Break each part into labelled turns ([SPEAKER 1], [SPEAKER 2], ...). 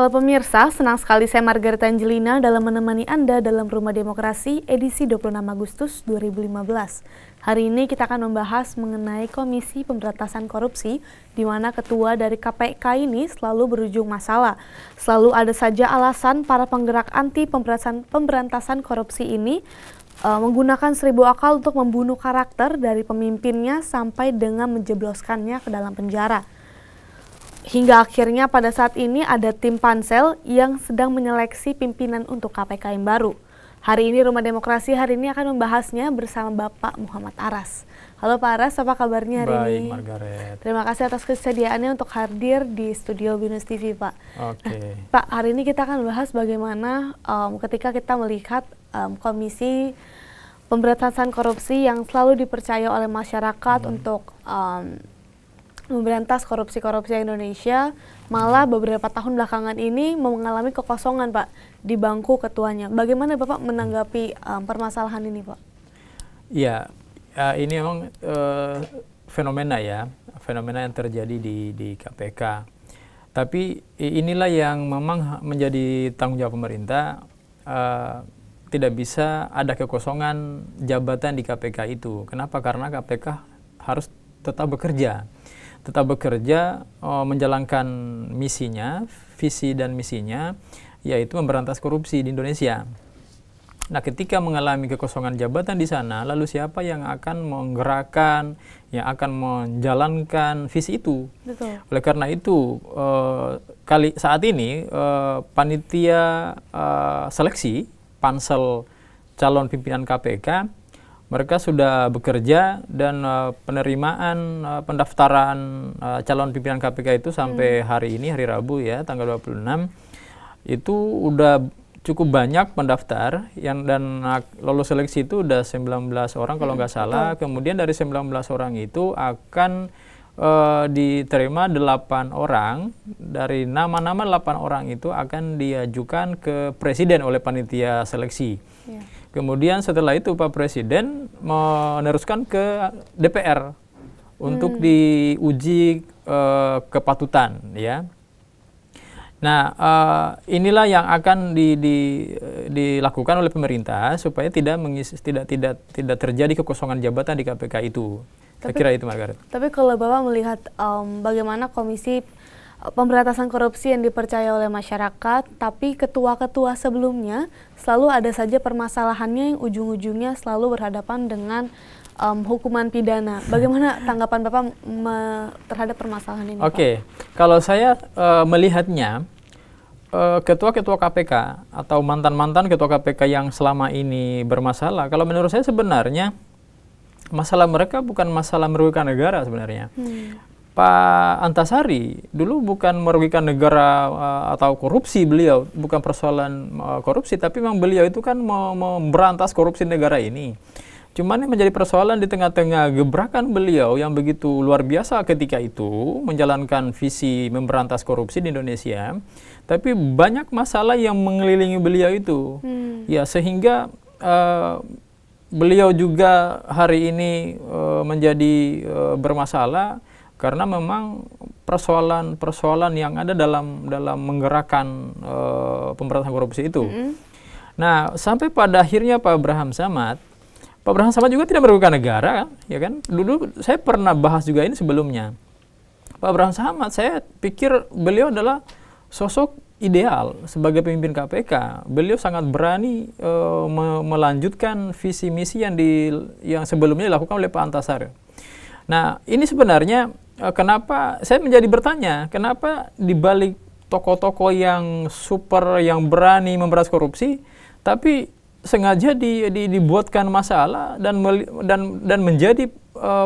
[SPEAKER 1] Halo pemirsa, senang sekali saya Margaret Angelina dalam menemani Anda dalam Rumah Demokrasi edisi 26 Agustus 2015. Hari ini kita akan membahas mengenai Komisi Pemberantasan Korupsi, di mana ketua dari KPK ini selalu berujung masalah. Selalu ada saja alasan para penggerak anti pemberantasan korupsi ini menggunakan seribu akal untuk membunuh karakter dari pemimpinnya sampai dengan menjebloskannya ke dalam penjara. Hingga akhirnya pada saat ini ada tim pansel yang sedang menyeleksi pimpinan untuk KPK yang baru. Hari ini Rumah Demokrasi hari ini akan membahasnya bersama Bapak Muhammad Aras. Halo Pak Aras, apa kabarnya hari ini?
[SPEAKER 2] Baik, Margaret.
[SPEAKER 1] Terima kasih atas kesediaannya untuk hadir di studio Binus TV, Pak.
[SPEAKER 2] Oke.
[SPEAKER 1] Pak, hari ini kita akan membahas bagaimana ketika kita melihat Komisi Pemberantasan Korupsi yang selalu dipercaya oleh masyarakat untuk memberantas korupsi-korupsi Indonesia, malah beberapa tahun belakangan ini mengalami kekosongan, Pak, di bangku ketuanya. Bagaimana Bapak menanggapi permasalahan ini, Pak?
[SPEAKER 2] Ya, ini memang fenomena yang terjadi di KPK. Tapi inilah yang memang menjadi tanggung jawab pemerintah. Tidak bisa ada kekosongan jabatan di KPK itu. Kenapa? Karena KPK harus tetap bekerja. Menjalankan misinya, visi dan misinya, yaitu memberantas korupsi di Indonesia. Nah, ketika mengalami kekosongan jabatan di sana, lalu siapa yang akan menggerakkan, yang akan menjalankan visi itu?
[SPEAKER 1] Betul.
[SPEAKER 2] Oleh karena itu, saat ini panitia seleksi pansel calon pimpinan KPK, mereka sudah bekerja dan penerimaan pendaftaran calon pimpinan KPK itu sampai hari ini, hari Rabu ya, tanggal 26, itu udah cukup banyak pendaftar dan lolos seleksi itu udah 19 orang kalau nggak salah. Kemudian dari 19 orang itu akan diterima 8 orang. Dari nama-nama 8 orang itu akan diajukan ke Presiden oleh panitia seleksi. Yeah. Kemudian setelah itu Pak Presiden meneruskan ke DPR untuk diuji kepatutan, ya. Nah, inilah yang akan dilakukan oleh pemerintah supaya tidak terjadi kekosongan jabatan di KPK itu. Saya kira itu, Margaret.
[SPEAKER 1] Tapi kalau Bapak melihat bagaimana Komisi Pemberantasan Korupsi yang dipercaya oleh masyarakat, tapi ketua-ketua sebelumnya selalu ada saja permasalahannya yang ujung-ujungnya selalu berhadapan dengan hukuman pidana. Bagaimana tanggapan Bapak terhadap permasalahan ini,
[SPEAKER 2] Oke. Kalau saya melihatnya, ketua-ketua KPK atau mantan-mantan ketua KPK yang selama ini bermasalah, kalau menurut saya sebenarnya masalah mereka bukan masalah merugikan negara sebenarnya. Pak Antasari dulu bukan merugikan negara atau korupsi, beliau bukan persoalan korupsi, tapi memang beliau itu kan memberantas korupsi negara ini. Cuman yang menjadi persoalan di tengah-tengah gebrakan beliau yang begitu luar biasa ketika itu menjalankan visi memberantas korupsi di Indonesia, tapi banyak masalah yang mengelilingi beliau itu. Ya, sehingga beliau juga hari ini menjadi bermasalah karena memang persoalan-persoalan yang ada dalam menggerakkan pemberantasan korupsi itu. Nah, sampai pada akhirnya Pak Abraham Samad juga tidak merugikan negara, ya kan? Dulu saya pernah bahas juga ini sebelumnya. Pak Abraham Samad, saya pikir beliau adalah sosok ideal sebagai pemimpin KPK. Beliau sangat berani melanjutkan visi misi yang sebelumnya dilakukan oleh Pak Antasari. Nah, ini sebenarnya kenapa saya menjadi bertanya, kenapa di balik tokoh-tokoh yang super, yang berani memberantas korupsi, tapi sengaja dibuatkan masalah dan menjadi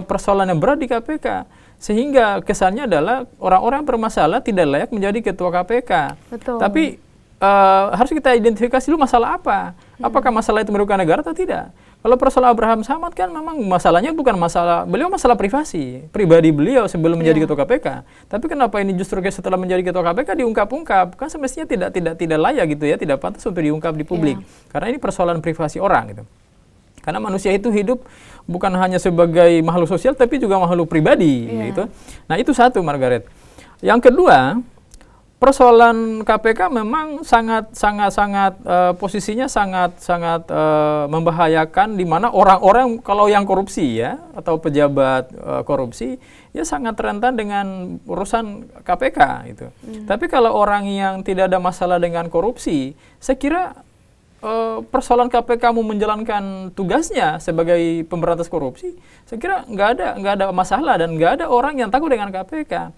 [SPEAKER 2] persoalan yang berat di KPK, sehingga kesannya adalah orang-orang bermasalah tidak layak menjadi ketua KPK.
[SPEAKER 1] Betul.
[SPEAKER 2] Tapi harus kita identifikasi dulu masalah apa. Apakah masalah itu merugikan negara atau tidak? Kalau persoalan Abraham Samad kan memang masalahnya bukan masalah, beliau masalah pribadi beliau sebelum menjadi ketua KPK. Tapi kenapa ini justru setelah menjadi ketua KPK diungkap-ungkap? Kan semestinya tidak layak gitu ya, tidak pantas untuk diungkap di publik. Karena ini persoalan privasi orang gitu. Karena manusia itu hidup bukan hanya sebagai makhluk sosial tapi juga makhluk pribadi gitu. Nah, itu satu, Margaret. Yang kedua, persoalan KPK memang sangat posisinya sangat membahayakan, di mana orang-orang kalau yang korupsi ya atau pejabat korupsi ya sangat rentan dengan urusan KPK itu. Tapi kalau orang yang tidak ada masalah dengan korupsi, saya kira persoalan KPK mau menjalankan tugasnya sebagai pemberantas korupsi, saya kira nggak ada masalah dan nggak ada orang yang takut dengan KPK.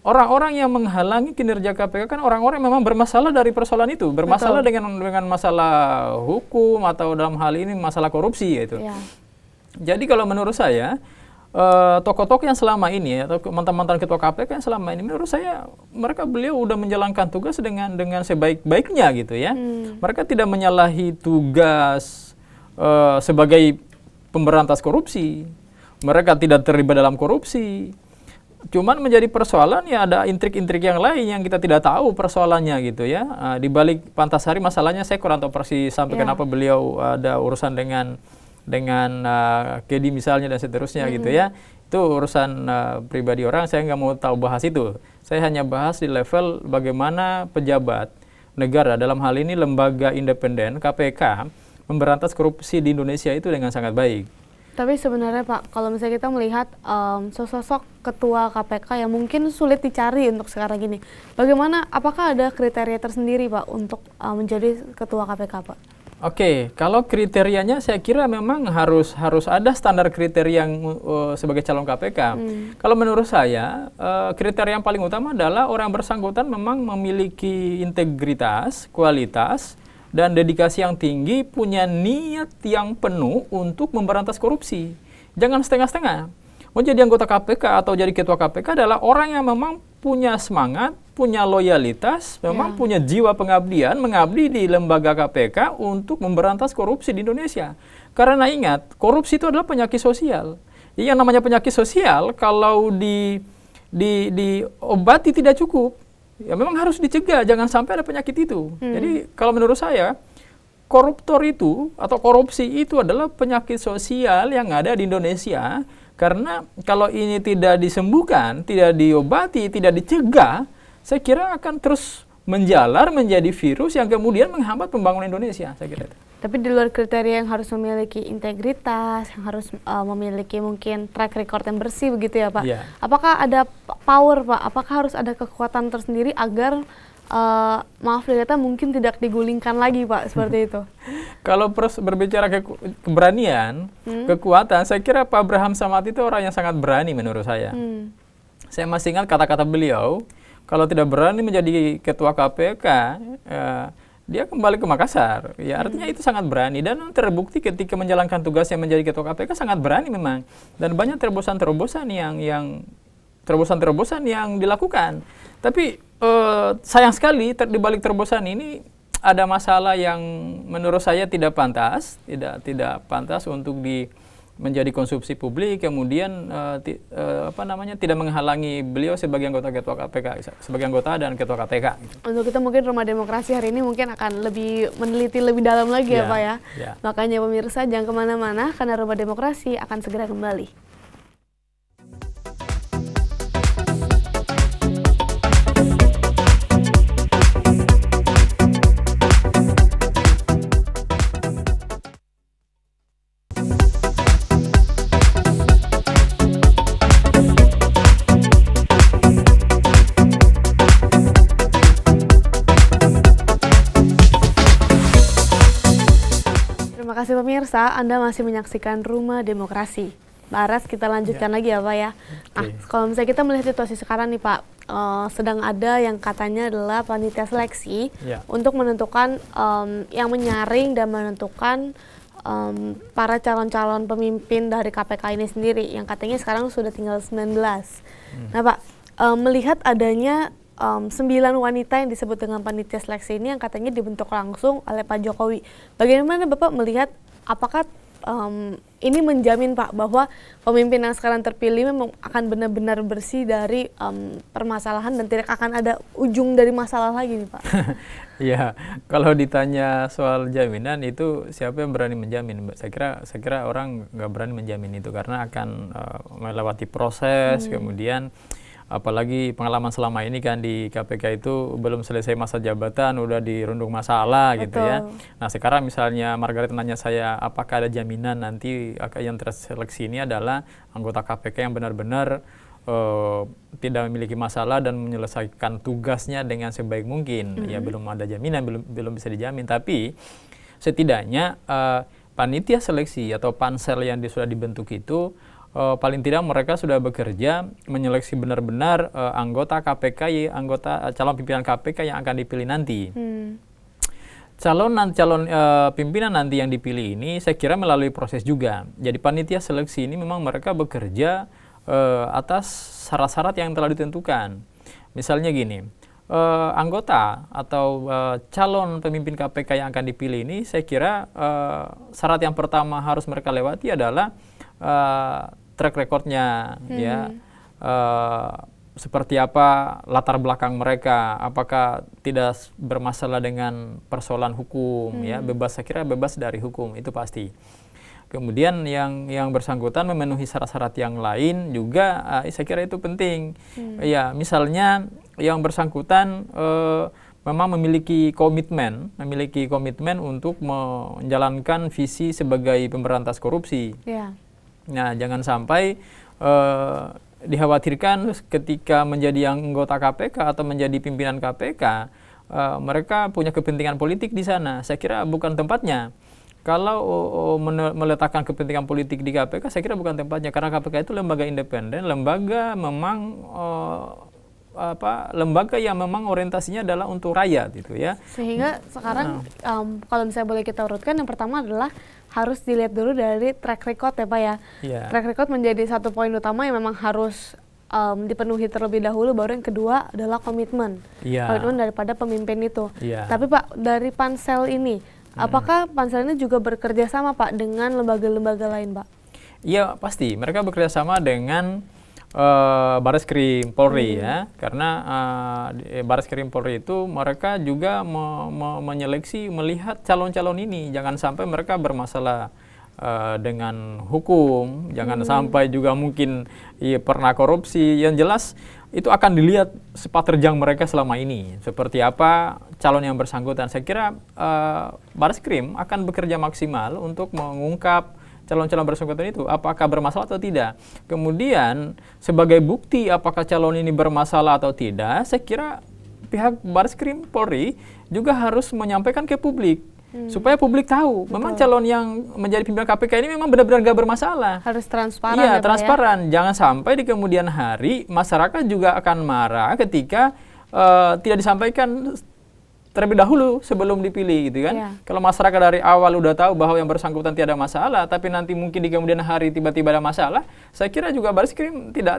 [SPEAKER 2] Orang-orang yang menghalangi kinerja KPK kan orang-orang yang memang bermasalah dari persoalan itu, bermasalah dengan masalah hukum atau dalam hal ini masalah korupsi gitu. Ya. Jadi kalau menurut saya tokoh-tokoh yang selama ini atau mantan-mantan ketua KPK yang selama ini, menurut saya beliau udah menjalankan tugas dengan sebaik-baiknya gitu ya. Mereka tidak menyalahi tugas sebagai pemberantas korupsi. Mereka tidak terlibat dalam korupsi. Cuman menjadi persoalan ya ada intrik-intrik yang lain yang kita tidak tahu persoalannya gitu ya. Di balik Pantasari masalahnya saya kurang tahu persis sampai kenapa beliau ada urusan dengan Kedi misalnya dan seterusnya gitu ya. Itu urusan pribadi orang, saya nggak mau tahu bahas itu. Saya hanya bahas di level bagaimana pejabat negara, dalam hal ini lembaga independen KPK, memberantas korupsi di Indonesia itu dengan sangat baik.
[SPEAKER 1] Tapi sebenarnya Pak, kalau misalnya kita melihat sosok ketua KPK yang mungkin sulit dicari untuk sekarang ini, bagaimana, apakah ada kriteria tersendiri Pak untuk menjadi ketua KPK Pak?
[SPEAKER 2] Oke, kalau kriterianya saya kira memang harus ada standar kriteria yang sebagai calon KPK. Kalau menurut saya kriteria yang paling utama adalah orang bersangkutan memang memiliki integritas, kualitas, dan dedikasi yang tinggi, punya niat yang penuh untuk memberantas korupsi. Jangan setengah-setengah. Mau jadi anggota KPK atau jadi ketua KPK adalah orang yang memang punya semangat, punya loyalitas, memang punya jiwa pengabdian, mengabdi di lembaga KPK untuk memberantas korupsi di Indonesia. Karena ingat, korupsi itu adalah penyakit sosial. Yang namanya penyakit sosial, kalau diobati tidak cukup. Ya memang harus dicegah, jangan sampai ada penyakit itu. Jadi kalau menurut saya, koruptor itu atau korupsi itu adalah penyakit sosial yang ada di Indonesia. Karena kalau ini tidak disembuhkan, tidak diobati, tidak dicegah, saya kira akan terus menjalar menjadi virus yang kemudian menghambat pembangunan Indonesia, saya kira itu.
[SPEAKER 1] Tapi di luar kriteria yang harus memiliki integritas, yang harus memiliki mungkin track record yang bersih begitu ya Pak. Yeah. Apakah ada power Pak? Apakah harus ada kekuatan tersendiri agar maaf dikata mungkin tidak digulingkan lagi Pak seperti itu?
[SPEAKER 2] Kalau berbicara keberanian, kekuatan, saya kira Pak Abraham Samad itu orang yang sangat berani menurut saya. Saya masih ingat kata-kata beliau, kalau tidak berani menjadi ketua KPK, dia kembali ke Makassar. Ya, artinya itu sangat berani dan terbukti ketika menjalankan tugasnya menjadi ketua KPK sangat berani memang. Dan banyak terobosan-terobosan yang dilakukan. Tapi sayang sekali di balik terobosan ini ada masalah yang menurut saya tidak pantas, tidak pantas untuk menjadi konsumsi publik, kemudian tidak menghalangi beliau sebagai anggota ketua KPK, sebagai anggota dan ketua KPK. Gitu.
[SPEAKER 1] Untuk kita mungkin Rumah Demokrasi hari ini mungkin akan lebih meneliti lebih dalam lagi ya Pak ya. Makanya pemirsa jangan kemana-mana karena Rumah Demokrasi akan segera kembali. Terima kasih pemirsa, Anda masih menyaksikan Rumah Demokrasi. Mbak Aras, kita lanjutkan lagi ya Pak ya. Nah, kalau misalnya kita melihat situasi sekarang nih Pak, sedang ada yang katanya adalah panitia seleksi untuk menentukan, yang menyaring dan menentukan para calon-calon pemimpin dari KPK ini sendiri, yang katanya sekarang sudah tinggal 19. Nah Pak, melihat adanya 9 wanita yang disebut dengan panitia seleksi ini yang katanya dibentuk langsung oleh Pak Jokowi. Bagaimana Bapak melihat, apakah ini menjamin Pak bahwa pemimpin yang sekarang terpilih memang akan benar-benar bersih dari permasalahan dan tidak akan ada ujung dari masalah lagi nih Pak?
[SPEAKER 2] Ya, kalau ditanya soal jaminan itu siapa yang berani menjamin? Saya kira orang nggak berani menjamin itu karena akan melewati proses, kemudian Apalagi pengalaman selama ini kan di KPK itu belum selesai masa jabatan udah dirundung masalah gitu ya. Nah sekarang misalnya Margaret nanya saya apakah ada jaminan nanti yang terseleksi ini adalah anggota KPK yang benar-benar tidak memiliki masalah dan menyelesaikan tugasnya dengan sebaik mungkin. Ya belum ada jaminan, belum bisa dijamin. Tapi setidaknya panitia seleksi atau pansel yang sudah dibentuk itu paling tidak mereka sudah bekerja menyeleksi benar-benar anggota KPK, calon pimpinan KPK yang akan dipilih nanti. Calon pimpinan nanti yang dipilih ini saya kira melalui proses juga. Jadi panitia seleksi ini memang mereka bekerja atas syarat-syarat yang telah ditentukan. Misalnya gini, anggota atau calon pemimpin KPK yang akan dipilih ini saya kira syarat yang pertama harus mereka lewati adalah track recordnya, ya, seperti apa latar belakang mereka, apakah tidak bermasalah dengan persoalan hukum, ya, saya kira bebas dari hukum itu pasti. Kemudian yang bersangkutan memenuhi syarat-syarat yang lain juga, saya kira itu penting. Ya, misalnya yang bersangkutan memang memiliki komitmen untuk menjalankan visi sebagai pemberantas korupsi. Yeah. Nah, jangan sampai dikhawatirkan ketika menjadi anggota KPK atau menjadi pimpinan KPK, mereka punya kepentingan politik di sana. Saya kira bukan tempatnya. Kalau meletakkan kepentingan politik di KPK, saya kira bukan tempatnya. Karena KPK itu lembaga independen, lembaga yang memang orientasinya adalah untuk rakyat, gitu ya.
[SPEAKER 1] Sehingga sekarang kalau misalnya boleh kita urutkan, yang pertama adalah harus dilihat dulu dari track record ya Pak ya. Yeah. Track record menjadi satu poin utama yang memang harus dipenuhi terlebih dahulu, baru yang kedua adalah komitmen. Yeah. Komitmen daripada pemimpin itu. Yeah. Tapi Pak, dari pansel ini, apakah pansel ini juga bekerja sama Pak dengan lembaga-lembaga lain Pak?
[SPEAKER 2] Iya pasti, mereka bekerja sama dengan Bareskrim Polri ya, karena Bareskrim Polri itu mereka juga menyeleksi, melihat calon-calon ini, jangan sampai mereka bermasalah dengan hukum, jangan sampai juga mungkin pernah korupsi. Yang jelas itu akan dilihat sepak terjang mereka selama ini, seperti apa calon yang bersangkutan. Saya kira Bareskrim akan bekerja maksimal untuk mengungkap calon-calon bersangkutan itu apakah bermasalah atau tidak. Kemudian sebagai bukti apakah calon ini bermasalah atau tidak, saya kira pihak Bareskrim Polri juga harus menyampaikan ke publik supaya publik tahu. Betul. Memang calon yang menjadi pimpinan KPK ini memang benar-benar gak bermasalah.
[SPEAKER 1] Harus transparan.
[SPEAKER 2] Iya, transparan. Ya? Jangan sampai di kemudian hari masyarakat juga akan marah ketika tidak disampaikan terlebih dahulu sebelum dipilih, gitu kan. Yeah. Kalau masyarakat dari awal udah tahu bahwa yang bersangkutan tidak ada masalah, tapi nanti mungkin di kemudian hari tiba-tiba ada masalah, saya kira juga Bareskrim tidak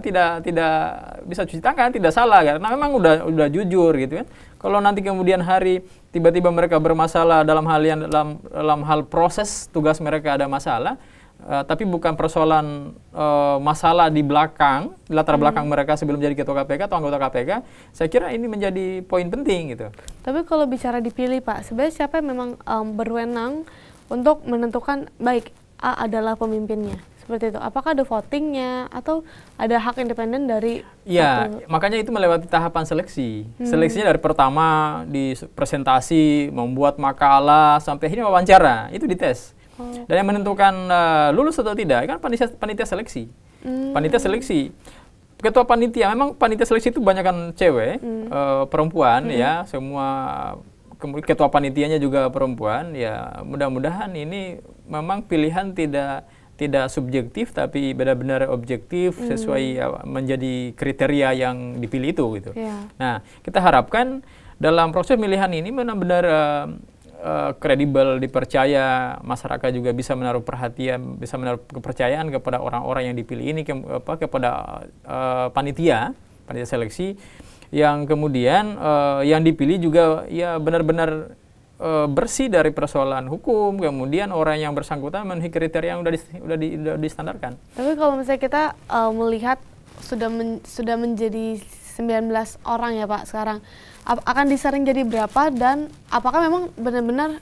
[SPEAKER 2] bisa cuci tangan, tidak salah karena memang udah jujur, gitu kan. Kalau nanti kemudian hari tiba-tiba mereka bermasalah dalam hal proses tugas mereka ada masalah, tapi bukan persoalan masalah di belakang, latar belakang mereka sebelum jadi ketua KPK atau anggota KPK, saya kira ini menjadi poin penting gitu.
[SPEAKER 1] Tapi kalau bicara dipilih Pak, sebenarnya siapa yang memang berwenang untuk menentukan baik A adalah pemimpinnya? Seperti itu. Apakah ada votingnya atau ada hak independen dari?
[SPEAKER 2] Ya, makanya itu melewati tahapan seleksi. Seleksinya dari pertama di presentasi, membuat makalah, sampai akhirnya wawancara, itu dites. Dan yang menentukan lulus atau tidak kan panitia seleksi. Panitia seleksi. Ketua panitia, memang panitia seleksi itu banyakan cewek, perempuan ya, semua ketua panitianya juga perempuan. Ya, mudah-mudahan ini memang pilihan tidak subjektif tapi benar-benar objektif sesuai menjadi kriteria yang dipilih itu gitu. Yeah. Nah, kita harapkan dalam proses pemilihan ini benar-benar kredibel, dipercaya, masyarakat juga bisa menaruh perhatian, bisa menaruh kepercayaan kepada orang-orang yang dipilih ini, kepada panitia seleksi, yang kemudian yang dipilih juga ya benar-benar bersih dari persoalan hukum, kemudian orang yang bersangkutan memenuhi kriteria yang udah distandarkan.
[SPEAKER 1] Tapi kalau misalnya kita melihat sudah menjadi 19 orang ya Pak sekarang, akan disaring jadi berapa dan apakah memang benar-benar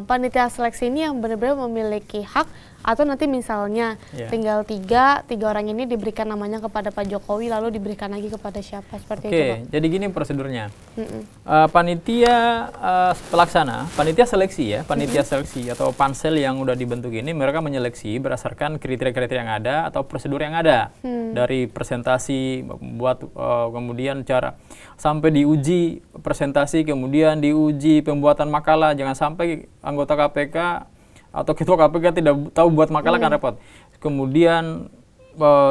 [SPEAKER 1] panitia seleksi ini yang benar-benar memiliki hak Atau nanti misalnya tinggal tiga orang ini diberikan namanya kepada Pak Jokowi, lalu diberikan lagi kepada siapa, seperti itu Pak?
[SPEAKER 2] Jadi gini prosedurnya. Panitia pelaksana, panitia seleksi ya, panitia seleksi atau pansel yang udah dibentuk ini, mereka menyeleksi berdasarkan kriteria-kriteria yang ada atau prosedur yang ada. Dari presentasi, buat kemudian cara sampai diuji presentasi, kemudian diuji pembuatan makalah. Jangan sampai anggota KPK atau ketua KPK tidak tahu buat makalah kan repot. Kemudian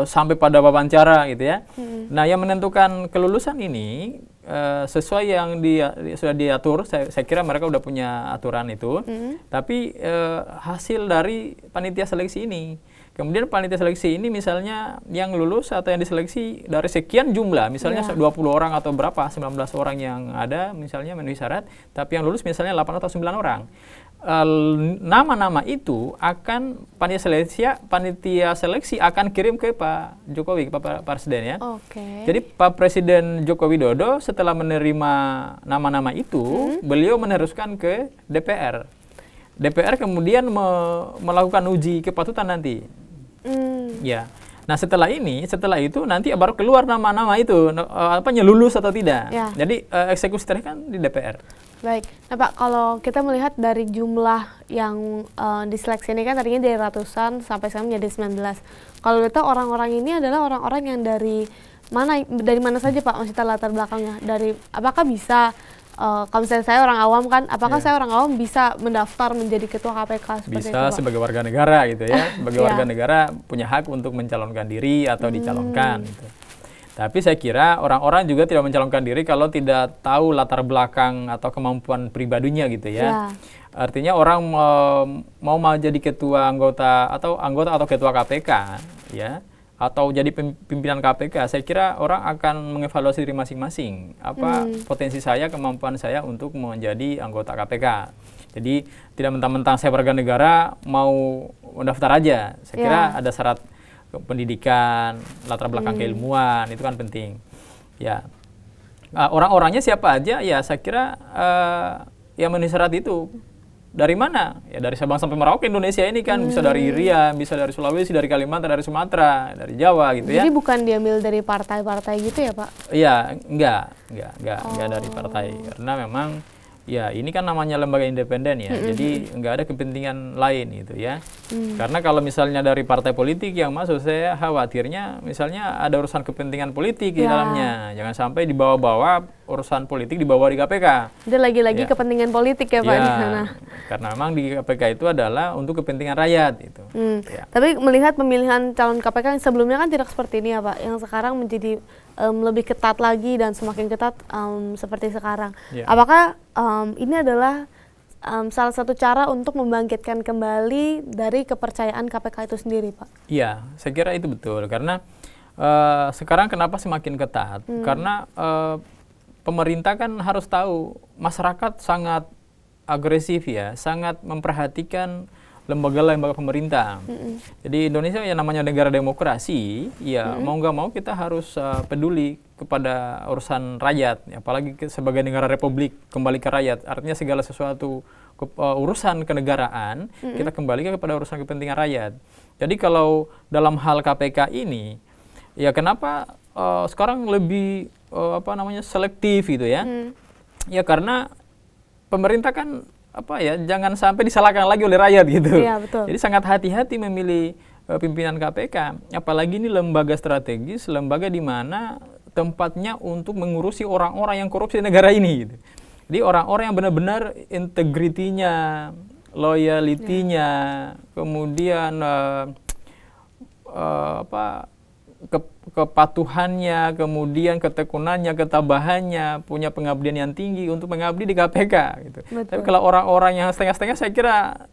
[SPEAKER 2] sampai pada wawancara gitu ya. Nah, yang menentukan kelulusan ini sesuai yang sudah diatur, saya kira mereka udah punya aturan itu. Tapi hasil dari panitia seleksi ini. Kemudian panitia seleksi ini misalnya yang lulus atau yang diseleksi dari sekian jumlah, misalnya 20 orang atau berapa, 19 orang yang ada misalnya memenuhi syarat, tapi yang lulus misalnya 8 atau 9 orang. Nama-nama itu akan panitia seleksi akan kirim ke Pak Jokowi, ke Pak Presiden ya. Jadi Pak Presiden Joko Widodo setelah menerima nama-nama itu, beliau meneruskan ke DPR. DPR kemudian melakukan uji kepatutan nanti. Ya. Nah, setelah itu nanti baru keluar nama-nama itu lulus atau tidak. Jadi eksekusi terakhir kan di DPR.
[SPEAKER 1] Baik, nah Pak, kalau kita melihat dari jumlah yang diseleksi ini kan tadinya dari ratusan sampai sekarang menjadi 19. Kalau kita orang-orang ini adalah orang-orang yang dari mana saja Pak, maksudnya latar belakangnya, dari apakah bisa kalau misalnya saya orang awam kan, apakah saya orang awam bisa mendaftar menjadi ketua KPK seperti
[SPEAKER 2] bisa
[SPEAKER 1] itu Pak?
[SPEAKER 2] sebagai warga negara gitu ya, sebagai warga negara punya hak untuk mencalonkan diri atau dicalonkan gitu. Tapi saya kira orang-orang juga tidak mencalonkan diri kalau tidak tahu latar belakang atau kemampuan pribadinya gitu ya. Artinya orang mau jadi ketua anggota atau ketua KPK ya, atau jadi pimpinan KPK, saya kira orang akan mengevaluasi diri masing-masing. Apa potensi saya, kemampuan saya untuk menjadi anggota KPK. Jadi tidak mentang-mentang saya warga negara mau mendaftar aja. Saya kira ada syarat pendidikan, latar belakang keilmuan, itu kan penting. Ya, orang-orangnya siapa aja? Ya, saya kira yang memenuhi syarat itu. Dari mana? Ya dari Sabang sampai Merauke Indonesia ini kan, bisa dari Riau, bisa dari Sulawesi, dari Kalimantan, dari Sumatera, dari Jawa gitu ya.
[SPEAKER 1] Jadi bukan diambil dari partai-partai gitu ya Pak?
[SPEAKER 2] Iya, enggak dari partai, karena memang ya ini kan namanya lembaga independen ya, jadi nggak ada kepentingan lain gitu ya. Karena kalau misalnya dari partai politik yang masuk, saya khawatirnya misalnya ada urusan kepentingan politik di dalamnya. Jangan sampai dibawa-bawa urusan politik dibawa di KPK.
[SPEAKER 1] Jadi lagi-lagi kepentingan politik ya Pak di sana.
[SPEAKER 2] Karena memang di KPK itu adalah untuk kepentingan rakyat itu.
[SPEAKER 1] Tapi melihat pemilihan calon KPK yang sebelumnya kan tidak seperti ini ya Pak, yang sekarang menjadi lebih ketat lagi dan semakin ketat seperti sekarang. Apakah ini adalah salah satu cara untuk membangkitkan kembali dari kepercayaan KPK itu sendiri, Pak? Iya,
[SPEAKER 2] saya kira itu betul. Karena sekarang kenapa semakin ketat? Karena pemerintah kan harus tahu masyarakat sangat agresif ya, sangat memperhatikan lembaga-lembaga pemerintah. Jadi Indonesia yang namanya negara demokrasi, ya mau nggak mau kita harus peduli kepada urusan rakyat, apalagi sebagai negara republik, kembali ke rakyat. Artinya segala sesuatu urusan kenegaraan kita kembalikan kepada urusan kepentingan rakyat. Jadi kalau dalam hal KPK ini, ya kenapa sekarang lebih selektif gitu ya? Ya karena pemerintah kan jangan sampai disalahkan lagi oleh rakyat gitu.
[SPEAKER 1] Iya, betul.
[SPEAKER 2] Jadi sangat hati-hati memilih pimpinan KPK. Apalagi ini lembaga strategis, lembaga di mana tempatnya untuk mengurusi orang-orang yang korupsi di negara ini. Gitu. Jadi orang-orang yang benar-benar integritinya, loyalitinya, kemudian kepatuhannya, kemudian ketekunannya, ketabahannya, punya pengabdian yang tinggi untuk mengabdi di KPK. Gitu. Tapi kalau orang-orang yang setengah-setengah, saya kira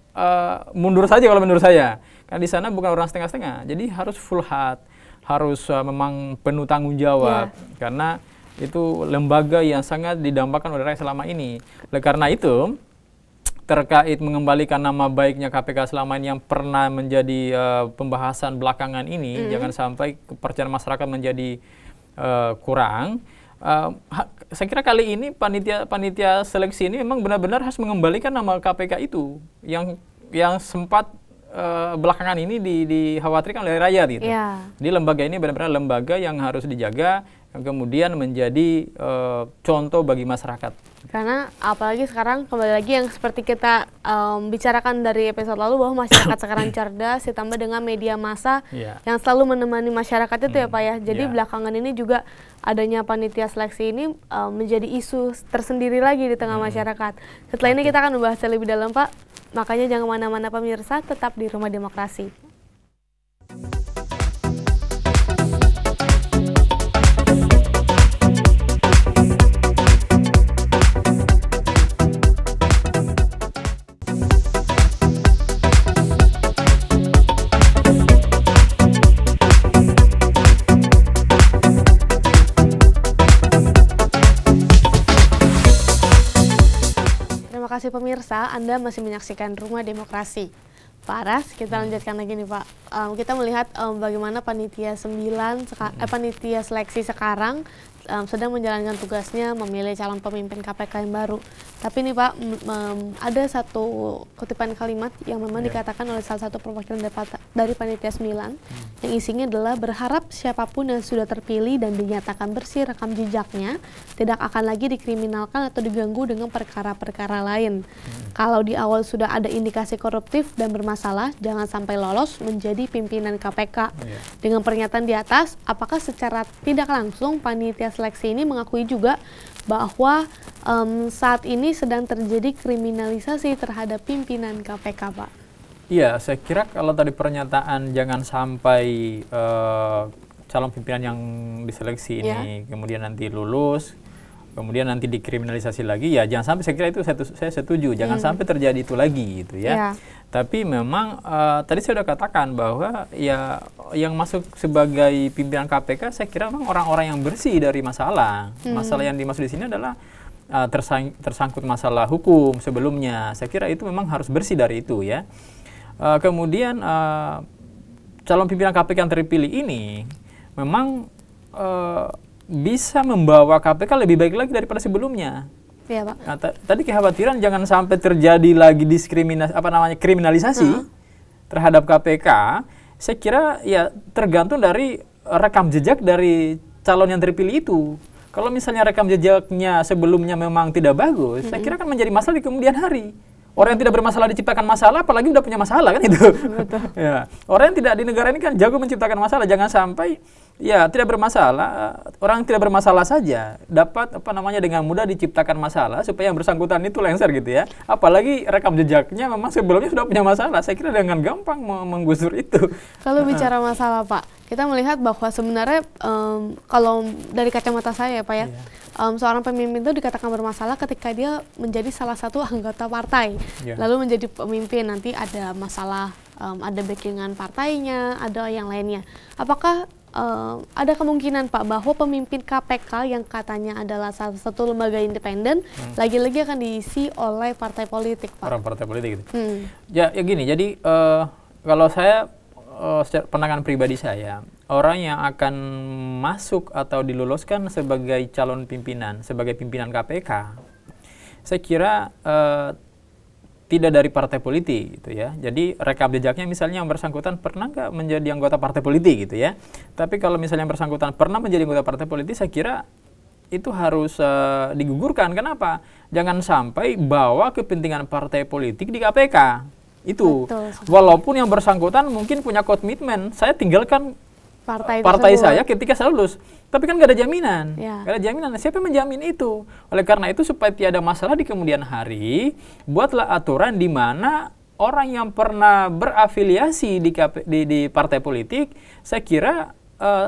[SPEAKER 2] mundur saja kalau menurut saya. Karena di sana bukan orang setengah-setengah, jadi harus full heart, harus memang penuh tanggung jawab, karena itu lembaga yang sangat didambakan oleh rakyat selama ini. Oleh karena itu, terkait mengembalikan nama baiknya KPK selama ini yang pernah menjadi pembahasan belakangan ini, jangan sampai kepercayaan masyarakat menjadi kurang. Saya kira kali ini panitia seleksi ini memang benar-benar harus mengembalikan nama KPK itu yang sempat belakangan ini dikhawatirkan oleh rakyat gitu. Di lembaga ini benar-benar lembaga yang harus dijaga, yang kemudian menjadi contoh bagi masyarakat.
[SPEAKER 1] Karena apalagi sekarang kembali lagi yang seperti kita bicarakan dari episode lalu bahwa masyarakat sekarang cerdas ditambah dengan media massa yang selalu menemani masyarakat itu ya Pak ya. Jadi belakangan ini juga adanya panitia seleksi ini menjadi isu tersendiri lagi di tengah masyarakat. Setelah ini kita akan membahasnya lebih dalam Pak. Makanya jangan kemana-mana pemirsa, tetap di Rumah Demokrasi. Terima kasih pemirsa, Anda masih menyaksikan Rumah Demokrasi. Pak Aras, kita lanjutkan lagi nih Pak. Kita melihat bagaimana panitia panitia seleksi sekarang sedang menjalankan tugasnya memilih calon pemimpin KPK yang baru. Tapi nih Pak, ada satu kutipan kalimat yang memang dikatakan oleh salah satu perwakilan dari panitia 9 yang isinya adalah berharap siapapun yang sudah terpilih dan dinyatakan bersih rekam jejaknya tidak akan lagi dikriminalkan atau diganggu dengan perkara-perkara lain. Kalau di awal sudah ada indikasi koruptif dan bermasalah, jangan sampai lolos menjadi pimpinan KPK. Dengan pernyataan di atas, apakah secara tidak langsung panitia seleksi ini mengakui juga bahwa saat ini sedang terjadi kriminalisasi terhadap pimpinan KPK, Pak?
[SPEAKER 2] Iya, saya kira kalau tadi pernyataan jangan sampai calon pimpinan yang diseleksi ini kemudian nanti lulus, kemudian nanti dikriminalisasi lagi, ya jangan sampai, saya kira itu saya setuju, jangan sampai terjadi itu lagi gitu ya. Tapi memang tadi saya sudah katakan bahwa ya yang masuk sebagai pimpinan KPK saya kira memang orang-orang yang bersih dari masalah. Masalah yang dimaksud di sini adalah tersangkut masalah hukum sebelumnya. Saya kira itu memang harus bersih dari itu ya. Kemudian calon pimpinan KPK yang terpilih ini memang bisa membawa KPK lebih baik lagi daripada sebelumnya. Ya, Pak. Nah, tadi kekhawatiran jangan sampai terjadi lagi kriminalisasi terhadap KPK. Saya kira ya tergantung dari rekam jejak dari calon yang terpilih itu. Kalau misalnya rekam jejaknya sebelumnya memang tidak bagus, saya kira akan menjadi masalah di kemudian hari. Orang yang tidak bermasalah diciptakan masalah, apalagi udah punya masalah kan itu. Ya. Orang yang tidak di negara ini kan jago menciptakan masalah. Jangan sampai ya tidak bermasalah, orang yang tidak bermasalah saja dapat dengan mudah diciptakan masalah supaya yang bersangkutan itu lengser gitu ya. Apalagi rekam jejaknya memang sebelumnya sudah punya masalah. Saya kira dengan gampang menggusur itu.
[SPEAKER 1] Kalau bicara masalah Pak, kita melihat bahwa sebenarnya kalau dari kacamata saya Pak ya, seorang pemimpin itu dikatakan bermasalah ketika dia menjadi salah satu anggota partai, lalu menjadi pemimpin, nanti ada masalah, ada backingan partainya, ada yang lainnya. Apakah ada kemungkinan Pak bahwa pemimpin KPK yang katanya adalah salah satu lembaga independen lagi-lagi akan diisi oleh partai politik, Pak?
[SPEAKER 2] Orang partai politik gitu. Ya gini, jadi kalau saya secara pandangan pribadi saya, orang yang akan masuk atau diluluskan sebagai calon pimpinan, sebagai pimpinan KPK, saya kira tidak dari partai politik gitu ya. Jadi rekam jejaknya misalnya yang bersangkutan pernah nggak menjadi anggota partai politik gitu ya. Tapi kalau misalnya yang bersangkutan pernah menjadi anggota partai politik, saya kira itu harus digugurkan. Kenapa? Jangan sampai bawa kepentingan partai politik di KPK. Itu. Betul. Walaupun yang bersangkutan mungkin punya komitmen, saya tinggalkan partai saya ketika saya lulus. Tapi kan nggak ada jaminan. Nggak ada jaminan. Siapa yang menjamin itu? Oleh karena itu supaya tidak masalah di kemudian hari, buatlah aturan di mana orang yang pernah berafiliasi di partai politik, saya kira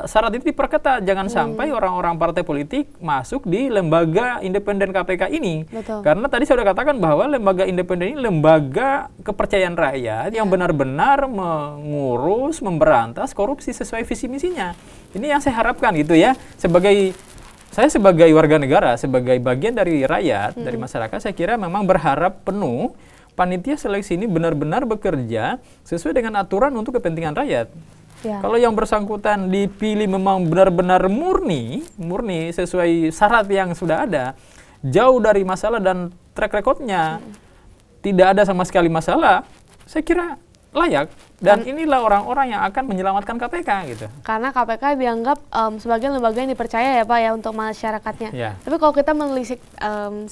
[SPEAKER 2] syarat itu diperketat. Jangan sampai orang-orang partai politik masuk di lembaga independen KPK ini. Betul. Karena tadi saya sudah katakan bahwa lembaga independen ini lembaga kepercayaan rakyat yang benar-benar mengurus, memberantas korupsi sesuai visi misinya. Ini yang saya harapkan gitu ya. Saya sebagai warga negara, sebagai bagian dari rakyat, dari masyarakat, saya kira memang berharap penuh panitia seleksi ini benar-benar bekerja sesuai dengan aturan untuk kepentingan rakyat. Kalau yang bersangkutan dipilih memang benar-benar murni sesuai syarat yang sudah ada, jauh dari masalah dan track recordnya tidak ada sama sekali masalah, saya kira layak dan inilah orang-orang yang akan menyelamatkan KPK gitu.
[SPEAKER 1] Karena KPK dianggap sebagai lembaga yang dipercaya ya Pak ya untuk masyarakatnya.
[SPEAKER 2] Ya.
[SPEAKER 1] Tapi kalau kita menelisik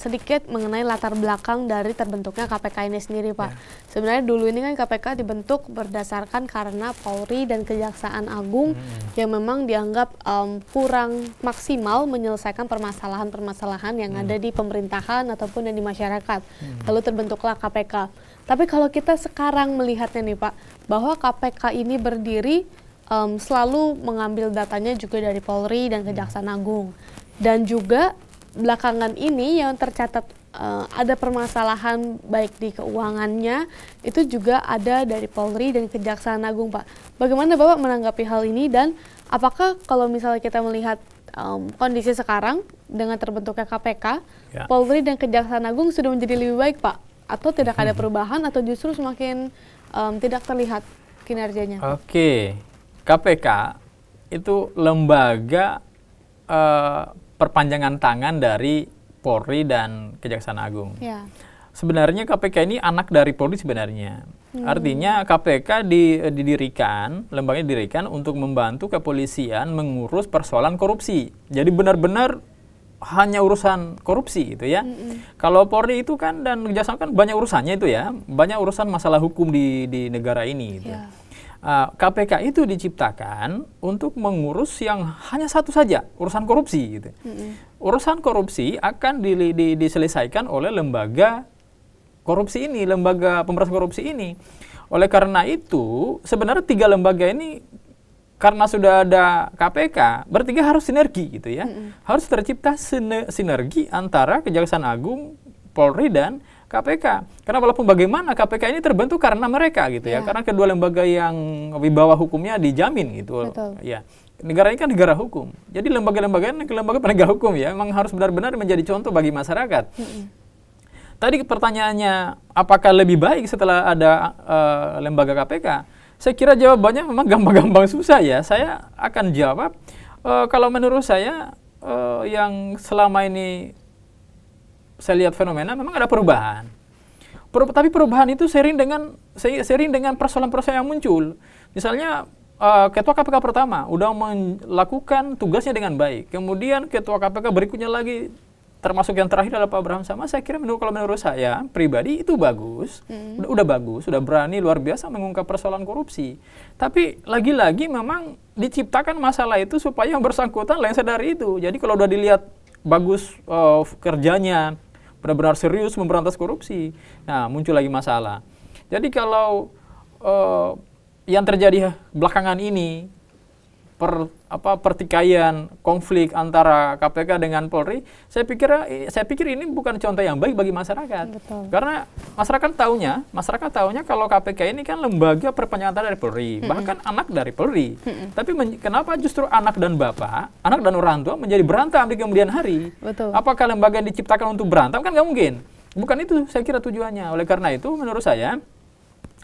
[SPEAKER 1] sedikit mengenai latar belakang dari terbentuknya KPK ini sendiri Pak. Sebenarnya dulu ini kan KPK dibentuk berdasarkan karena Polri dan Kejaksaan Agung yang memang dianggap kurang maksimal menyelesaikan permasalahan-permasalahan yang ada di pemerintahan ataupun yang di masyarakat. Lalu terbentuklah KPK. Tapi kalau kita sekarang melihatnya nih Pak, bahwa KPK ini berdiri selalu mengambil datanya juga dari Polri dan Kejaksaan Agung. Dan juga belakangan ini yang tercatat ada permasalahan baik di keuangannya, itu juga ada dari Polri dan Kejaksaan Agung Pak. Bagaimana Bapak menanggapi hal ini dan apakah kalau misalnya kita melihat kondisi sekarang dengan terbentuknya KPK, Polri dan Kejaksaan Agung sudah menjadi lebih baik Pak? Atau tidak ada perubahan atau justru semakin tidak terlihat kinerjanya?
[SPEAKER 2] Oke, KPK itu lembaga perpanjangan tangan dari Polri dan Kejaksaan Agung. Ya. Sebenarnya KPK ini anak dari Polri sebenarnya. Artinya KPK didirikan, lembaganya didirikan untuk membantu kepolisian mengurus persoalan korupsi. Jadi benar-benar hanya urusan korupsi itu ya. Kalau Polri itu kan dan Kejaksaan kan banyak urusannya itu ya, banyak urusan masalah hukum di negara ini. Gitu. KPK itu diciptakan untuk mengurus yang hanya satu saja, urusan korupsi. Gitu. Urusan korupsi akan diselesaikan oleh lembaga korupsi ini, lembaga pemberantasan korupsi ini. Oleh karena itu, sebenarnya 3 lembaga ini karena sudah ada KPK, bertiga harus sinergi gitu ya. Harus tercipta sinergi antara Kejaksaan Agung, Polri dan KPK. Karena walaupun bagaimana KPK ini terbentuk karena mereka gitu ya. Karena kedua lembaga yang wibawa hukumnya dijamin gitu. Betul. Ya. Negara ini kan negara hukum. Jadi lembaga-lembaga ini lembaga penegak hukum ya, memang harus benar-benar menjadi contoh bagi masyarakat. Tadi pertanyaannya apakah lebih baik setelah ada lembaga KPK? Saya kira jawabannya memang gampang-gampang susah ya. Saya akan jawab, kalau menurut saya yang selama ini saya lihat fenomena memang ada perubahan. Tapi perubahan itu sering dengan persoalan-persoalan yang muncul. Misalnya Ketua KPK pertama udah melakukan tugasnya dengan baik. Kemudian Ketua KPK berikutnya lagi, termasuk yang terakhir adalah Pak Abraham Samad, saya kira kalau menurut saya pribadi itu bagus, udah bagus, sudah berani luar biasa mengungkap persoalan korupsi. Tapi lagi-lagi memang diciptakan masalah itu supaya yang bersangkutan lengser dari itu. Jadi kalau udah dilihat bagus kerjanya, benar-benar serius memberantas korupsi, nah muncul lagi masalah. Jadi kalau yang terjadi belakangan ini, pertikaian, konflik antara KPK dengan Polri, saya pikir ini bukan contoh yang baik bagi masyarakat. Betul. Karena masyarakat tahunya kalau KPK ini kan lembaga perpanjangan tangan dari Polri, bahkan anak dari Polri. Tapi kenapa justru anak dan bapak, anak dan orang tua menjadi berantem di kemudian hari? Betul. Apakah lembaga yang diciptakan untuk berantem? Kan nggak mungkin. Bukan itu saya kira tujuannya. Oleh karena itu menurut saya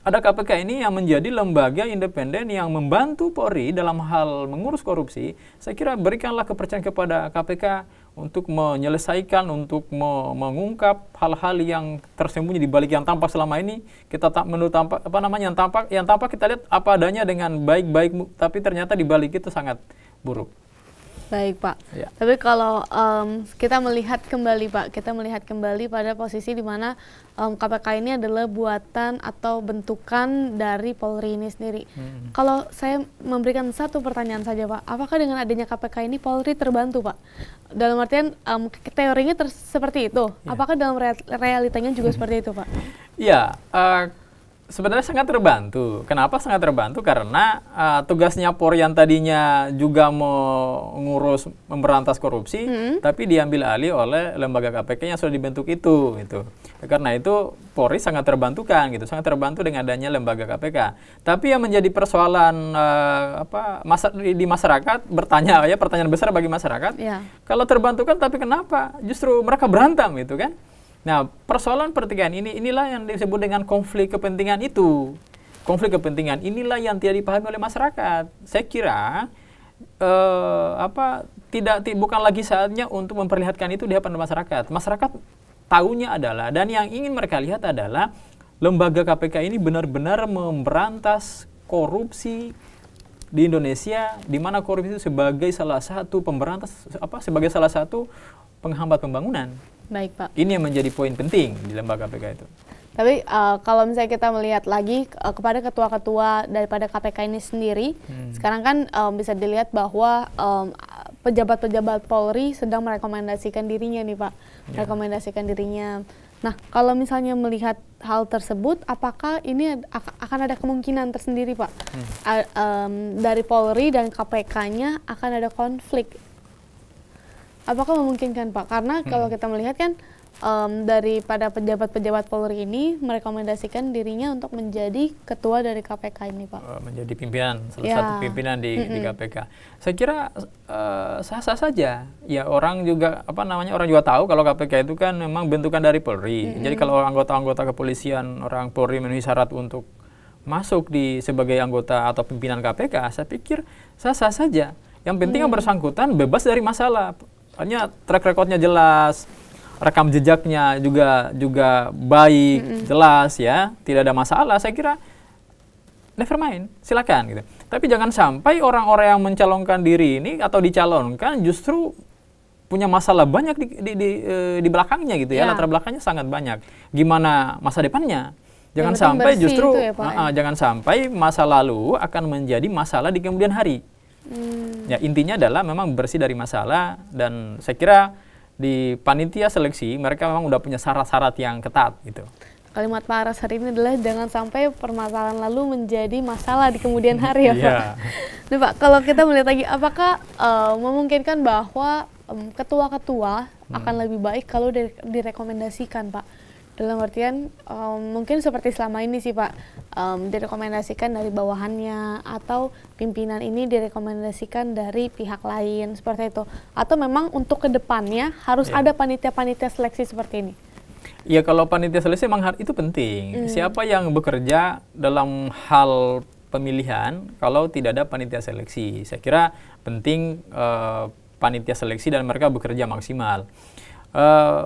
[SPEAKER 2] ada KPK ini yang menjadi lembaga independen yang membantu Polri dalam hal mengurus korupsi. Saya kira berikanlah kepercayaan kepada KPK untuk menyelesaikan, untuk mengungkap hal-hal yang tersembunyi di balik yang tampak selama ini. Kita yang tampak kita lihat apa adanya dengan baik-baik, tapi ternyata di balik itu sangat buruk.
[SPEAKER 1] Baik Pak, ya. Tapi kalau kita melihat kembali pada posisi di mana KPK ini adalah buatan atau bentukan dari Polri ini sendiri. Kalau saya memberikan satu pertanyaan saja Pak, apakah dengan adanya KPK ini Polri terbantu Pak? Dalam artian teorinya seperti itu, ya. Apakah dalam realitanya juga seperti itu Pak?
[SPEAKER 2] Iya. Sebenarnya sangat terbantu. Kenapa sangat terbantu? Karena tugasnya Polri yang tadinya juga mengurus memberantas korupsi, tapi diambil alih oleh lembaga KPK yang sudah dibentuk itu. Karena itu Polri sangat terbantukan, sangat terbantu dengan adanya lembaga KPK. Tapi yang menjadi persoalan di masyarakat, pertanyaan besar bagi masyarakat. Ya. Kalau terbantukan, tapi kenapa justru mereka berantem kan? Nah, persoalan pertikaian inilah yang disebut dengan konflik kepentingan itu. Konflik kepentingan inilah yang tidak dipahami oleh masyarakat. Saya kira bukan lagi saatnya untuk memperlihatkan itu di hadapan masyarakat. Masyarakat tahunya adalah, dan yang ingin mereka lihat adalah lembaga KPK ini benar-benar memberantas korupsi di Indonesia, di mana korupsi itu sebagai salah satu sebagai salah satu penghambat pembangunan.
[SPEAKER 1] Baik, Pak.
[SPEAKER 2] Ini yang menjadi poin penting di lembaga KPK itu.
[SPEAKER 1] Tapi kalau misalnya kita melihat lagi kepada ketua-ketua daripada KPK ini sendiri, sekarang kan bisa dilihat bahwa pejabat-pejabat Polri sedang merekomendasikan dirinya nih, Pak. Merekomendasikan dirinya. Nah, kalau misalnya melihat hal tersebut, apakah ini akan ada kemungkinan tersendiri, Pak? Dari Polri dan KPK-nya akan ada konflik. Apakah memungkinkan, Pak? Karena kalau kita melihat kan daripada pejabat-pejabat Polri ini merekomendasikan dirinya untuk menjadi ketua dari KPK ini, Pak.
[SPEAKER 2] Menjadi pimpinan, salah satu pimpinan di KPK. Saya kira sah-sah saja. Ya orang juga orang juga tahu kalau KPK itu kan memang bentukan dari Polri. Jadi kalau anggota-anggota kepolisian, orang Polri memenuhi syarat untuk masuk sebagai anggota atau pimpinan KPK, saya pikir sah-sah saja. Yang penting yang bersangkutan bebas dari masalah. Hanya track recordnya jelas, rekam jejaknya juga baik, jelas ya, tidak ada masalah. Saya kira never mind, silakan gitu. Tapi jangan sampai orang-orang yang mencalonkan diri ini atau dicalonkan justru punya masalah banyak di belakangnya gitu ya, latar belakangnya sangat banyak. Gimana masa depannya? Jangan sampai justru jangan sampai masa lalu akan menjadi masalah di kemudian hari. Ya intinya adalah memang bersih dari masalah, dan saya kira di panitia seleksi mereka memang udah punya syarat-syarat yang ketat gitu. Kalimat
[SPEAKER 1] Pak Aras hari ini adalah jangan sampai permasalahan lalu menjadi masalah di kemudian hari ya, Pak. Nah, Pak, kalau kita melihat lagi, apakah memungkinkan bahwa ketua-ketua akan lebih baik kalau direkomendasikan, Pak? Dalam artian mungkin seperti selama ini sih, Pak, direkomendasikan dari bawahannya, atau pimpinan ini direkomendasikan dari pihak lain, seperti itu. Atau memang untuk kedepannya harus ada panitia-panitia seleksi seperti ini?
[SPEAKER 2] Ya kalau panitia seleksi memang itu penting. Siapa yang bekerja dalam hal pemilihan kalau tidak ada panitia seleksi? Saya kira penting panitia seleksi dan mereka bekerja maksimal.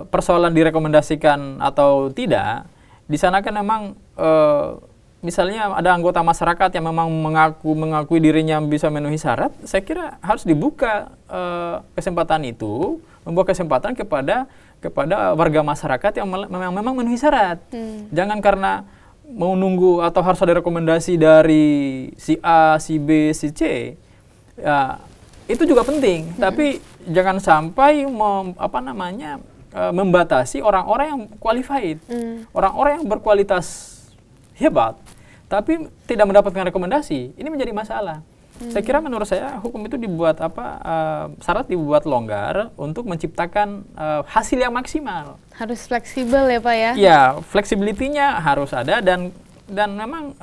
[SPEAKER 2] Persoalan direkomendasikan atau tidak, di sana kan memang misalnya ada anggota masyarakat yang memang mengakui dirinya bisa memenuhi syarat, saya kira harus dibuka kesempatan itu, membuka kesempatan kepada warga masyarakat yang memang memenuhi syarat. Jangan karena mau nunggu atau harus ada rekomendasi dari si A, si B, si C, ya, itu juga penting. Tapi jangan sampai membatasi orang-orang yang qualified, orang-orang yang berkualitas hebat, tapi tidak mendapatkan rekomendasi. Ini menjadi masalah. Saya kira menurut saya hukum itu dibuat syarat dibuat longgar untuk menciptakan hasil yang maksimal.
[SPEAKER 1] Harus fleksibel ya, Pak ya?
[SPEAKER 2] Ya, fleksibilitinya harus ada, dan memang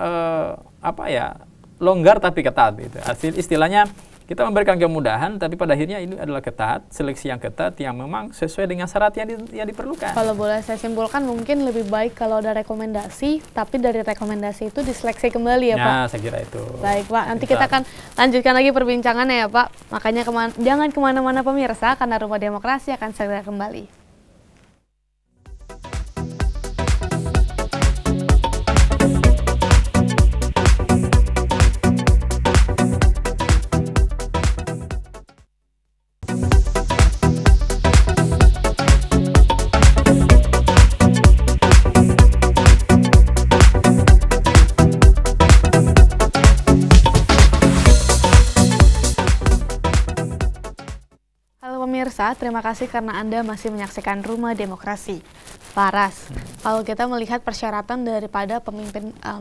[SPEAKER 2] longgar tapi ketat gitu. Istilahnya kita memberikan kemudahan, tapi pada akhirnya ini adalah ketat, seleksi yang ketat yang memang sesuai dengan syarat yang diperlukan.
[SPEAKER 1] Kalau boleh saya simpulkan, mungkin lebih baik kalau ada rekomendasi, tapi dari rekomendasi itu diseleksi kembali ya, Pak?
[SPEAKER 2] Nah, saya kira itu.
[SPEAKER 1] Baik, Pak. Nanti kita akan lanjutkan lagi perbincangannya ya, Pak. Makanya jangan kemana-mana pemirsa, karena Rumah Demokrasi akan segera kembali. Pemirsa, terima kasih karena Anda masih menyaksikan Rumah Demokrasi. Pak Aras, kalau kita melihat persyaratan daripada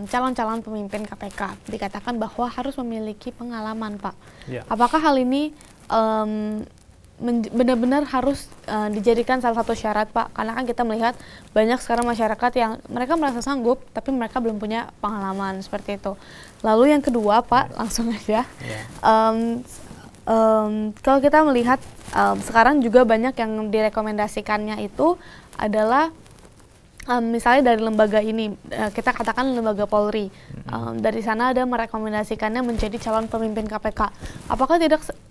[SPEAKER 1] calon-calon pemimpin KPK, dikatakan bahwa harus memiliki pengalaman, Pak. Ya. Apakah hal ini benar-benar harus dijadikan salah satu syarat, Pak? Karena kan kita melihat banyak sekarang masyarakat yang mereka merasa sanggup, tapi mereka belum punya pengalaman seperti itu. Lalu yang kedua, Pak, langsung aja. Ya. Kalau kita melihat sekarang juga banyak yang direkomendasikannya itu adalah misalnya dari lembaga ini, kita katakan lembaga Polri, dari sana ada merekomendasikannya menjadi calon pemimpin KPK. Apakah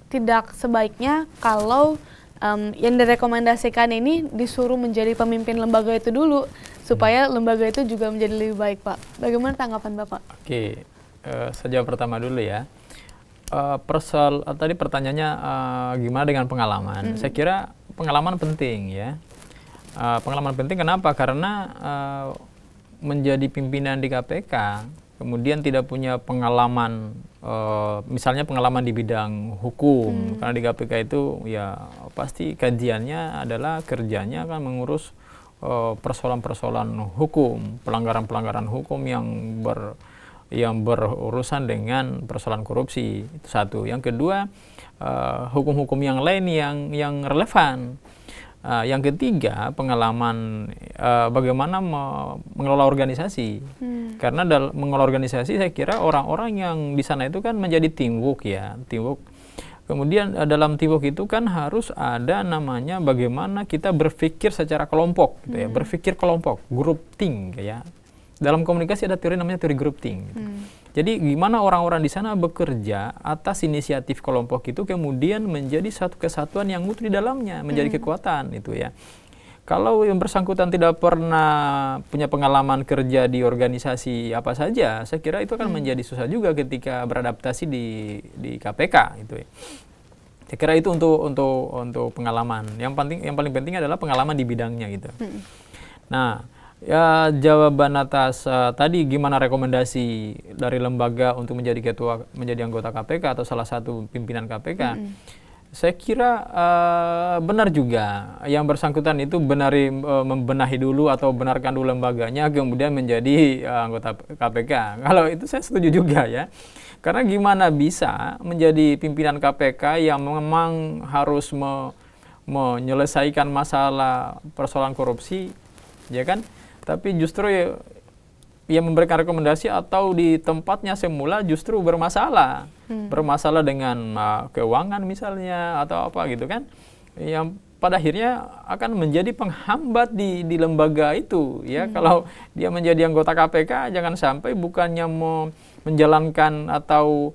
[SPEAKER 1] tidak sebaiknya kalau yang direkomendasikan ini disuruh menjadi pemimpin lembaga itu dulu, supaya lembaga itu juga menjadi lebih baik, Pak. Bagaimana tanggapan Bapak?
[SPEAKER 2] Oke, saya jawab pertama dulu ya. Tadi pertanyaannya gimana dengan pengalaman? Saya kira pengalaman penting ya. Pengalaman penting kenapa? Karena menjadi pimpinan di KPK, kemudian tidak punya pengalaman, misalnya pengalaman di bidang hukum, karena di KPK itu ya pasti kajiannya adalah kerjanya kan mengurus persoalan-persoalan hukum, pelanggaran-pelanggaran hukum yang berurusan dengan persoalan korupsi. Itu satu. Yang kedua, hukum-hukum yang lain yang relevan. Yang ketiga, pengalaman bagaimana mengelola organisasi. Karena dalam mengelola organisasi, saya kira orang-orang yang di sana itu kan menjadi teamwork ya, teamwork. Kemudian dalam teamwork itu kan harus ada namanya bagaimana kita berpikir secara kelompok, gitu ya, berpikir kelompok, group think, ya. Dalam komunikasi ada teori namanya teori group think. Gitu. Jadi gimana orang-orang di sana bekerja atas inisiatif kelompok itu kemudian menjadi satu kesatuan yang mutu di dalamnya, menjadi kekuatan itu ya. Kalau yang bersangkutan tidak pernah punya pengalaman kerja di organisasi apa saja, saya kira itu akan menjadi susah juga ketika beradaptasi di KPK itu ya. Saya kira itu untuk pengalaman. Yang paling penting adalah pengalaman di bidangnya gitu. Nah, ya jawaban atas tadi gimana rekomendasi dari lembaga untuk menjadi anggota KPK atau salah satu pimpinan KPK. Saya kira benar juga yang bersangkutan itu membenahi dulu atau benarkan dulu lembaganya kemudian menjadi anggota KPK. Kalau itu saya setuju juga ya. Karena gimana bisa menjadi pimpinan KPK yang memang harus menyelesaikan masalah persoalan korupsi, ya kan? Tapi justru ya memberikan rekomendasi atau di tempatnya semula justru bermasalah. Bermasalah dengan keuangan misalnya atau apa gitu kan. Yang pada akhirnya akan menjadi penghambat di lembaga itu ya. Kalau dia menjadi anggota KPK jangan sampai bukannya menjalankan atau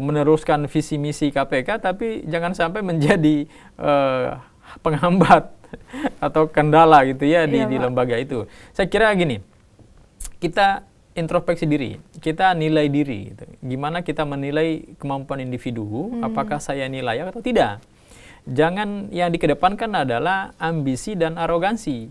[SPEAKER 2] meneruskan visi misi KPK tapi jangan sampai menjadi penghambat atau kendala gitu ya di lembaga itu. Saya kira gini, kita introspeksi diri, kita nilai diri. Gitu. Gimana kita menilai kemampuan individu, apakah saya nilai atau tidak. Jangan yang dikedepankan adalah ambisi dan arogansi.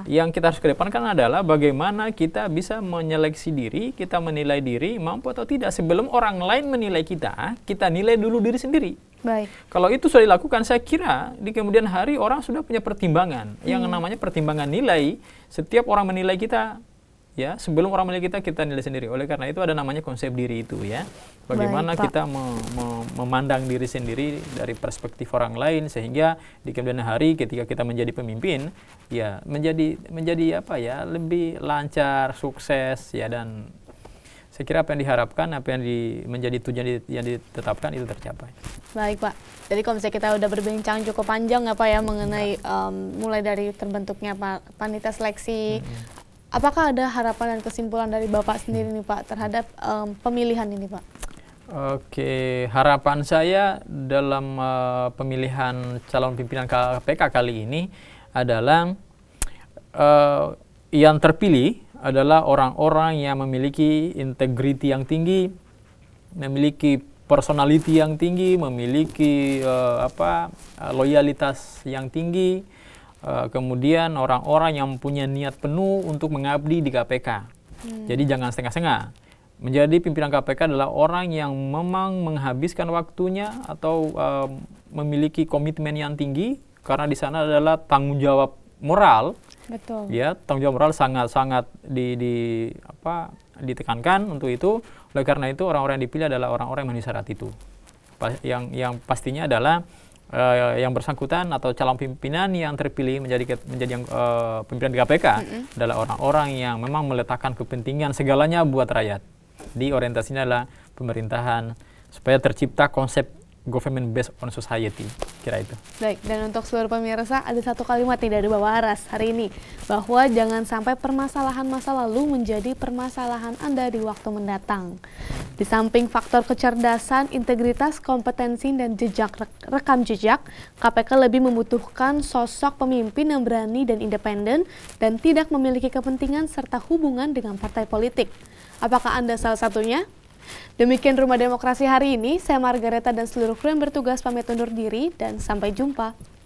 [SPEAKER 2] Yang kita harus kedepankan adalah bagaimana kita bisa menyeleksi diri, kita menilai diri, mampu atau tidak. Sebelum orang lain menilai kita nilai dulu diri sendiri.
[SPEAKER 1] Baik.
[SPEAKER 2] Kalau itu sudah dilakukan, saya kira di kemudian hari orang sudah punya pertimbangan. Yang namanya pertimbangan nilai, setiap orang menilai kita, ya sebelum orang menilai kita nilai sendiri. Oleh karena itu ada namanya konsep diri itu ya. Bagaimana kita memandang diri sendiri dari perspektif orang lain sehingga di kemudian hari ketika kita menjadi pemimpin ya menjadi apa ya lebih lancar, sukses ya, dan saya kira apa yang diharapkan, apa yang menjadi tujuan yang ditetapkan itu tercapai.
[SPEAKER 1] Baik Pak, jadi kalau misalnya kita udah berbincang cukup panjang ya Pak ya mengenai mulai dari terbentuknya panitia seleksi, apakah ada harapan dan kesimpulan dari Bapak sendiri nih Pak terhadap pemilihan ini Pak?
[SPEAKER 2] Oke, harapan saya dalam pemilihan calon pimpinan KPK kali ini adalah yang terpilih adalah orang-orang yang memiliki integriti yang tinggi, memiliki personality yang tinggi, memiliki loyalitas yang tinggi, kemudian orang-orang yang punya niat penuh untuk mengabdi di KPK. Jadi jangan setengah-setengah. Menjadi pimpinan KPK adalah orang yang memang menghabiskan waktunya atau memiliki komitmen yang tinggi, karena di sana adalah tanggung jawab moral.
[SPEAKER 1] Betul. Ya,
[SPEAKER 2] tanggung jawab moral sangat ditekankan untuk itu. Oleh karena itu orang-orang yang dipilih adalah orang-orang yang memenuhi syarat itu. Yang pastinya adalah yang bersangkutan atau calon pimpinan yang terpilih menjadi pimpinan di KPK adalah orang-orang yang memang meletakkan kepentingan segalanya buat rakyat. Di orientasinya adalah pemerintahan supaya tercipta konsep government based on society, kira itu.
[SPEAKER 1] Baik, dan untuk seluruh pemirsa ada satu kalimat nih dari Bapak Aras hari ini, bahwa jangan sampai permasalahan masa lalu menjadi permasalahan Anda di waktu mendatang. Di samping faktor kecerdasan, integritas, kompetensi, dan rekam jejak, KPK lebih membutuhkan sosok pemimpin yang berani dan independen dan tidak memiliki kepentingan serta hubungan dengan partai politik. Apakah Anda salah satunya? Demikian Rumah Demokrasi hari ini, saya Margareta dan seluruh kru yang bertugas pamit undur diri dan sampai jumpa.